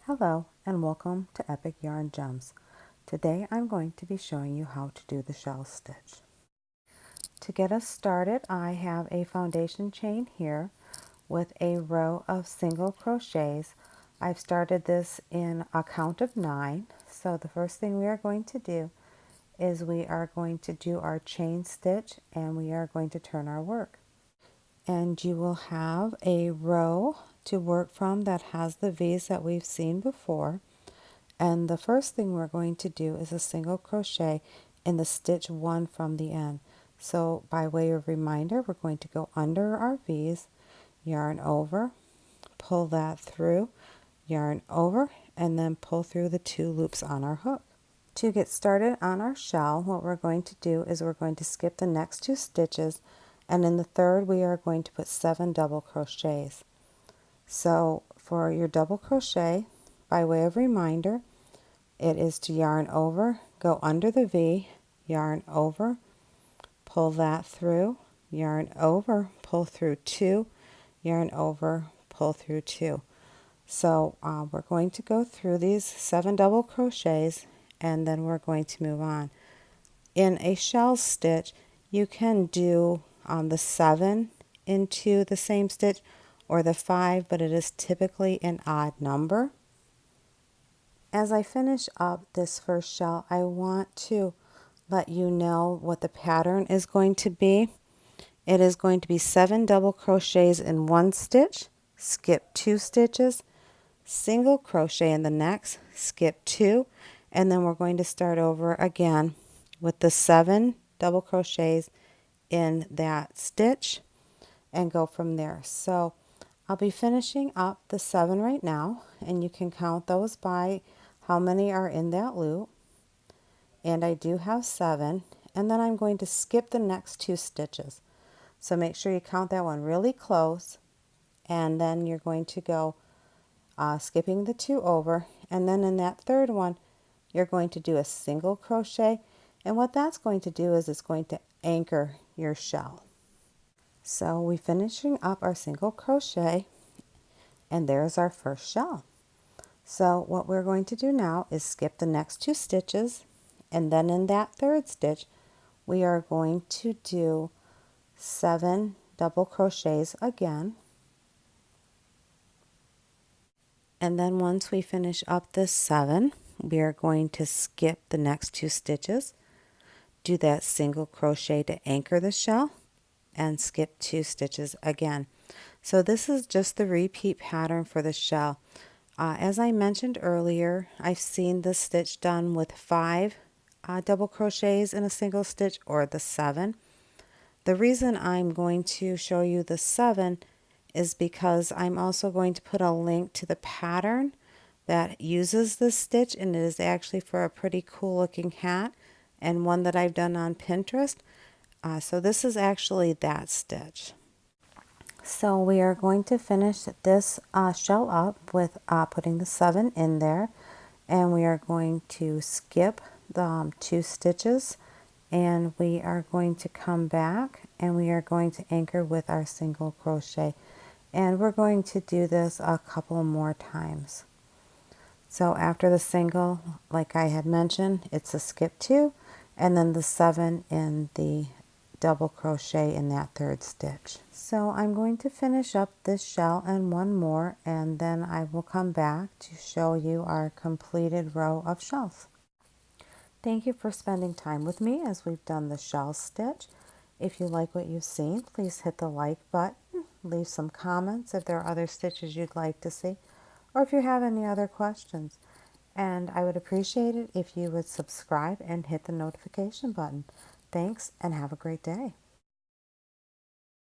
Hello and welcome to Epic Yarn Gems. Today I'm going to be showing you how to do the shell stitch. To get us started, I have a foundation chain here with a row of single crochets. I've started this in a count of 9. So the first thing we are going to do is we are going to do our chain stitch and we are going to turn our work. And you will have a row to work from that has the V's that we've seen before. And the first thing we're going to do is a single crochet in the stitch 1 from the end. So by way of reminder, we're going to go under our V's, yarn over, pull that through, yarn over, and then pull through the 2 loops on our hook. To get started on our shell, what we're going to do is we're going to skip the next 2 stitches, and in the third we are going to put 7 double crochets. So for your double crochet, by way of reminder, it is to yarn over, go under the V, yarn over, pull that through, yarn over, pull through 2, yarn over, pull through 2. So we're going to go through these 7 double crochets and then we're going to move on. In a shell stitch, you can do the 7 into the same stitch or the 5, but it is typically an odd number. As I finish up this first shell, I want to let you know what the pattern is going to be. It is going to be 7 double crochets in one stitch, skip 2 stitches, single crochet in the next, skip 2, and then we're going to start over again with the 7 double crochets in that stitch and go from there. So I'll be finishing up the 7 right now, and you can count those by how many are in that loop. And I do have 7, and then I'm going to skip the next 2 stitches. So make sure you count that one really close, and then you're going to go skipping the 2 over, and then in that third one you're going to do a single crochet, and what that's going to do is it's going to anchor your shell. So we're finishing up our single crochet, and there's our first shell. So what we're going to do now is skip the next 2 stitches, and then in that third stitch we are going to do 7 double crochets again. And then once we finish up this 7, we are going to skip the next 2 stitches, do that single crochet to anchor the shell, and skip 2 stitches again. So this is just the repeat pattern for the shell. As I mentioned earlier, I've seen this stitch done with 5 double crochets in a single stitch, or the 7. The reason I'm going to show you the 7 is because I'm also going to put a link to the pattern that uses this stitch, and it is actually for a pretty cool looking hat and one that I've done on Pinterest. So this is actually that stitch. So we are going to finish this shell up with putting the 7 in there, and we are going to skip the 2 stitches, and we are going to come back and we are going to anchor with our single crochet, and we're going to do this a couple more times. So after the single, like I had mentioned, it's a skip 2 and then the 7 in the double crochet in that third stitch. So I'm going to finish up this shell and one more, and then I will come back to show you our completed row of shells. Thank you for spending time with me as we've done the shell stitch. If you like what you've seen, please hit the like button, leave some comments if there are other stitches you'd like to see, or if you have any other questions. And I would appreciate it if you would subscribe and hit the notification button. Thanks, and have a great day.